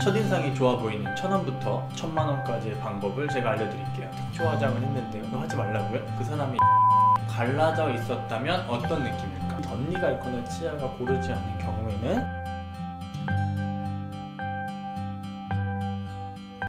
첫인상이 좋아 보이는 1000원부터 1000만원까지의 방법을 제가 알려드릴게요. 색조 화장을 했는데 이거 하지 말라고요? 그 사람이 갈라져 있었다면 어떤 느낌일까? 덧니가 있거나 치아가 고르지 않는 경우에는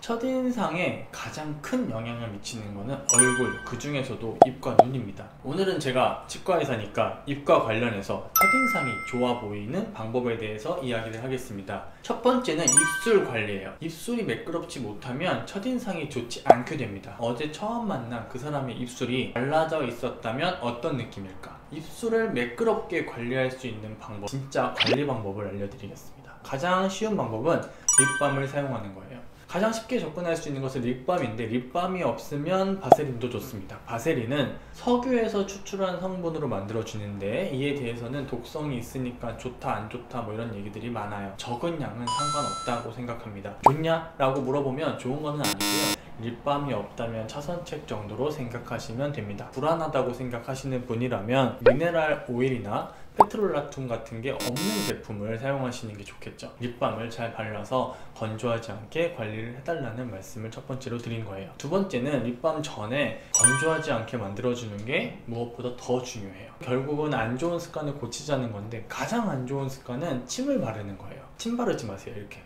첫인상에 가장 큰 영향을 미치는 것은 얼굴, 그 중에서도 입과 눈입니다. 오늘은 제가 치과의사니까 입과 관련해서 첫인상이 좋아 보이는 방법에 대해서 이야기를 하겠습니다. 첫 번째는 입술 관리예요. 입술이 매끄럽지 못하면 첫인상이 좋지 않게 됩니다. 어제 처음 만난 그 사람의 입술이 갈라져 있었다면 어떤 느낌일까? 입술을 매끄럽게 관리할 수 있는 방법, 진짜 관리 방법을 알려드리겠습니다. 가장 쉬운 방법은 립밤을 사용하는 거예요. 가장 쉽게 접근할 수 있는 것은 립밤인데, 립밤이 없으면 바세린도 좋습니다. 바세린은 석유에서 추출한 성분으로 만들어지는데 이에 대해서는 독성이 있으니까 좋다 안 좋다 뭐 이런 얘기들이 많아요. 적은 양은 상관없다고 생각합니다. 좋냐? 라고 물어보면 좋은 거는 아니고요. 립밤이 없다면 차선책 정도로 생각하시면 됩니다. 불안하다고 생각하시는 분이라면 미네랄 오일이나 페트롤라툼 같은 게 없는 제품을 사용하시는 게 좋겠죠. 립밤을 잘 발라서 건조하지 않게 관리를 해달라는 말씀을 첫 번째로 드린 거예요. 두 번째는 립밤 전에 건조하지 않게 만들어주는 게 무엇보다 더 중요해요. 결국은 안 좋은 습관을 고치자는 건데, 가장 안 좋은 습관은 침을 바르는 거예요. 침 바르지 마세요. 이렇게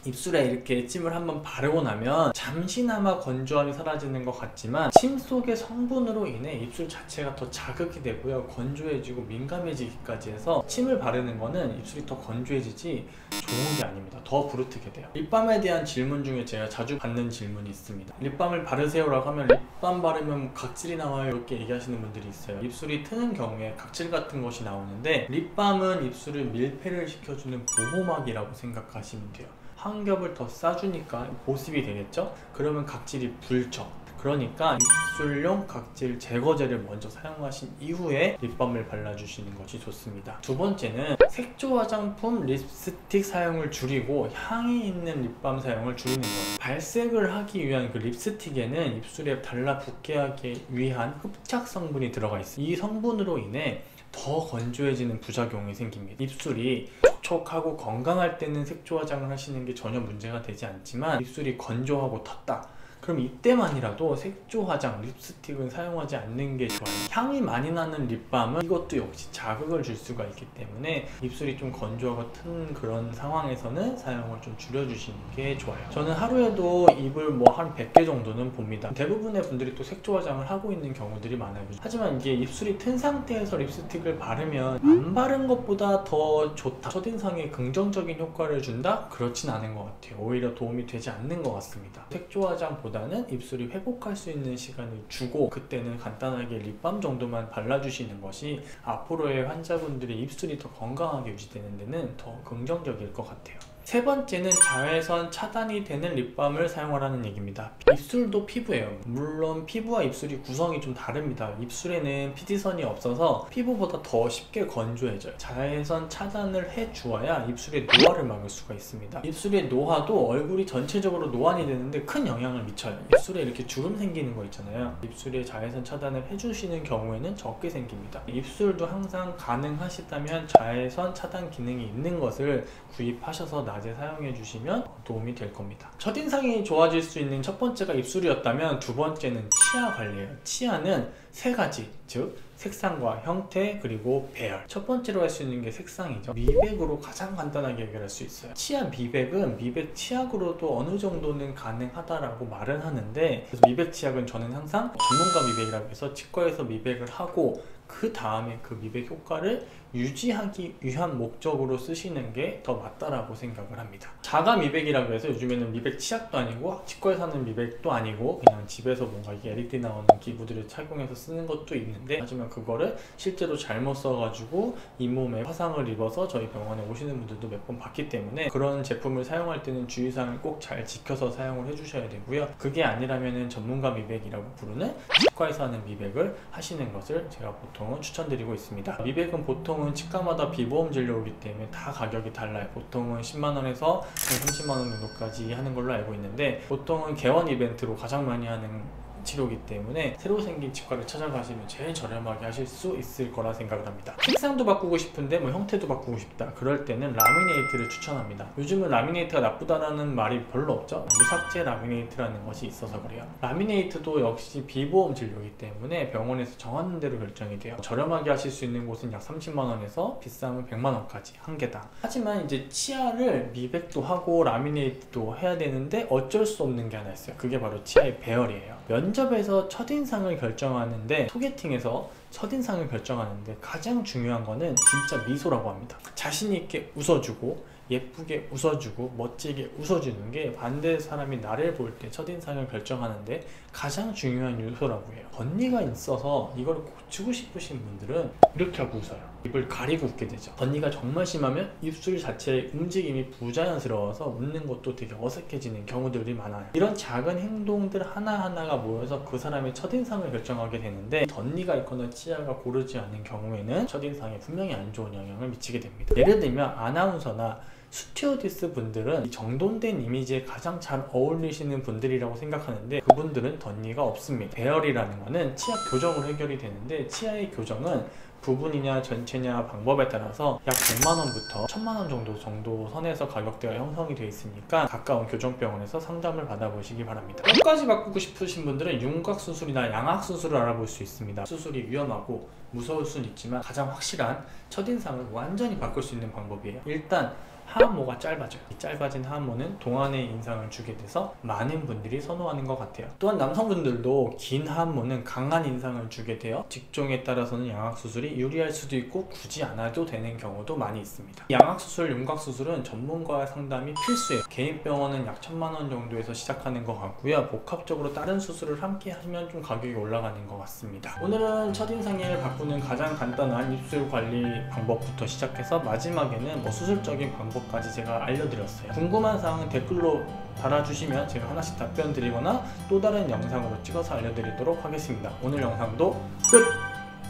입술에 이렇게 침을 한번 바르고 나면 잠시나마 건조함이 사라지는 것 같지만 침 속의 성분으로 인해 입술 자체가 더 자극이 되고요, 건조해지고 민감해지기까지 해서 침을 바르는 거는 입술이 더 건조해지지 좋은 게 아닙니다. 더 부르트게 돼요. 립밤에 대한 질문 중에 제가 자주 받는 질문이 있습니다. 립밤을 바르세요 라고 하면 립밤 바르면 각질이 나와요 이렇게 얘기하시는 분들이 있어요. 입술이 트는 경우에 각질 같은 것이 나오는데, 립밤은 입술을 밀폐를 시켜주는 보호막이라고 생각하시면 돼요. 한 겹을 더 싸주니까 보습이 되겠죠? 그러면 각질이 불죠. 그러니까 입술용 각질 제거제를 먼저 사용하신 이후에 립밤을 발라주시는 것이 좋습니다. 두 번째는 색조 화장품 립스틱 사용을 줄이고 향이 있는 립밤 사용을 줄이는 거예요. 발색을 하기 위한 그 립스틱에는 입술에 달라붙게 하기 위한 흡착 성분이 들어가 있어요. 이 성분으로 인해 더 건조해지는 부작용이 생깁니다. 입술이 촉촉하고 건강할 때는 색조 화장을 하시는 게 전혀 문제가 되지 않지만, 입술이 건조하고 텄다, 그럼 이때만이라도 색조 화장, 립스틱은 사용하지 않는 게 좋아요. 향이 많이 나는 립밤은 이것도 역시 자극을 줄 수가 있기 때문에 입술이 좀 건조하고 튼 그런 상황에서는 사용을 좀 줄여주시는 게 좋아요. 저는 하루에도 입을 뭐 한 100개 정도는 봅니다. 대부분의 분들이 또 색조 화장을 하고 있는 경우들이 많아요. 하지만 이게 입술이 튼 상태에서 립스틱을 바르면 안 바른 것보다 더 좋다, 첫인상에 긍정적인 효과를 준다? 그렇진 않은 것 같아요. 오히려 도움이 되지 않는 것 같습니다. 색조 화장보다 보다는 입술이 회복할 수 있는 시간을 주고, 그때는 간단하게 립밤 정도만 발라주시는 것이 앞으로의 환자분들의 입술이 더 건강하게 유지되는 데는 더 긍정적일 것 같아요. 세 번째는 자외선 차단이 되는 립밤을 사용하라는 얘기입니다. 입술도 피부예요. 물론 피부와 입술이 구성이 좀 다릅니다. 입술에는 피지선이 없어서 피부보다 더 쉽게 건조해져요. 자외선 차단을 해주어야 입술의 노화를 막을 수가 있습니다. 입술의 노화도 얼굴이 전체적으로 노안이 되는데 큰 영향을 미쳐요. 입술에 이렇게 주름 생기는 거 있잖아요. 입술에 자외선 차단을 해주시는 경우에는 적게 생깁니다. 입술도 항상 가능하시다면 자외선 차단 기능이 있는 것을 구입하셔서 낮에 사용해 주시면 도움이 될 겁니다. 첫인상이 좋아질 수 있는 첫 번째가 입술이었다면, 두 번째는 치아 관리예요. 치아는 세 가지, 즉 색상과 형태 그리고 배열. 첫 번째로 할 수 있는 게 색상이죠. 미백으로 가장 간단하게 해결할 수 있어요. 치아 미백은 미백 치약으로도 어느 정도는 가능하다라고 말은 하는데, 그래서 미백 치약은 저는 항상 전문가 미백이라고 해서 치과에서 미백을 하고 그 다음에 그 미백 효과를 유지하기 위한 목적으로 쓰시는 게 더 맞다라고 생각을 합니다. 자가 미백이라고 해서 요즘에는 미백 치약도 아니고 치과에서 하는 미백도 아니고 그냥 집에서 뭔가 이게 LED 나오는 기구들을 착용해서 쓰는 것도 있는데, 하지만 그거를 실제로 잘못 써가지고 잇몸에 화상을 입어서 저희 병원에 오시는 분들도 몇 번 봤기 때문에, 그런 제품을 사용할 때는 주의사항을 꼭 잘 지켜서 사용을 해주셔야 되고요. 그게 아니라면은 전문가 미백이라고 부르는 치과에서 하는 미백을 하시는 것을 제가 보통은 추천드리고 있습니다. 미백은 보통은 치과마다 비보험 진료이기 때문에 다 가격이 달라요. 보통은 10만원에서 30만원 정도까지 하는 걸로 알고 있는데, 보통은 개원 이벤트로 가장 많이 하는 치료이기 때문에 새로 생긴 치과를 찾아가시면 제일 저렴하게 하실 수 있을 거라 생각을 합니다. 색상도 바꾸고 싶은데 뭐 형태도 바꾸고 싶다, 그럴 때는 라미네이트를 추천합니다. 요즘은 라미네이트가 나쁘다라는 말이 별로 없죠. 무삭제 라미네이트라는 것이 있어서 그래요. 라미네이트도 역시 비보험 진료이기 때문에 병원에서 정하는 대로 결정이 돼요. 저렴하게 하실 수 있는 곳은 약 30만원에서 비싸면 100만원까지 한 개당. 하지만 이제 치아를 미백도 하고 라미네이트도 해야 되는데 어쩔 수 없는 게 하나 있어요. 그게 바로 치아의 배열이에요. 면접에서 첫인상을 결정하는데, 소개팅에서 첫인상을 결정하는데 가장 중요한 거는 진짜 미소라고 합니다. 자신 있게 웃어주고 예쁘게 웃어주고 멋지게 웃어주는 게 반대 사람이 나를 볼 때 첫인상을 결정하는데 가장 중요한 요소라고 해요. 덧니가 있어서 이걸 고치고 싶으신 분들은 이렇게 하고 웃어요. 입을 가리고 웃게 되죠. 덧니가 정말 심하면 입술 자체의 움직임이 부자연스러워서 웃는 것도 되게 어색해지는 경우들이 많아요. 이런 작은 행동들 하나하나가 모여서 그 사람의 첫인상을 결정하게 되는데, 덧니가 있거나 치아가 고르지 않은 경우에는 첫인상에 분명히 안 좋은 영향을 미치게 됩니다. 예를 들면 아나운서나 스튜어디스 분들은 정돈된 이미지에 가장 잘 어울리시는 분들이라고 생각하는데 그분들은 덧니가 없습니다. 배열이라는 거는 치아 교정으로 해결이 되는데, 치아의 교정은 부분이냐 전체냐 방법에 따라서 약 100만원부터 1000만원 정도 선에서 가격대가 형성이 되어 있으니까 가까운 교정병원에서 상담을 받아보시기 바랍니다. 뼈까지 바꾸고 싶으신 분들은 윤곽수술이나 양악수술을 알아볼 수 있습니다. 수술이 위험하고 무서울 수는 있지만 가장 확실한 첫인상을 완전히 바꿀 수 있는 방법이에요. 일단 하안모가 짧아져요. 이 짧아진 하안모는 동안의 인상을 주게 돼서 많은 분들이 선호하는 것 같아요. 또한 남성분들도 긴 하안모는 강한 인상을 주게 돼요. 직종에 따라서는 양악수술이 유리할 수도 있고 굳이 안 해도 되는 경우도 많이 있습니다. 양악수술, 윤곽수술은 전문가의 상담이 필수예요. 개인 병원은 약 1000만원 정도에서 시작하는 것 같고요. 복합적으로 다른 수술을 함께 하면 좀 가격이 올라가는 것 같습니다. 오늘은 첫인상을 바꾸는 가장 간단한 입술 관리 방법부터 시작해서 마지막에는 수술적인 방법까지 제가 알려드렸어요. 궁금한 사항은 댓글로 달아주시면 제가 하나씩 답변 드리거나 또 다른 영상으로 찍어서 알려드리도록 하겠습니다. 오늘 영상도 끝!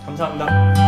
감사합니다.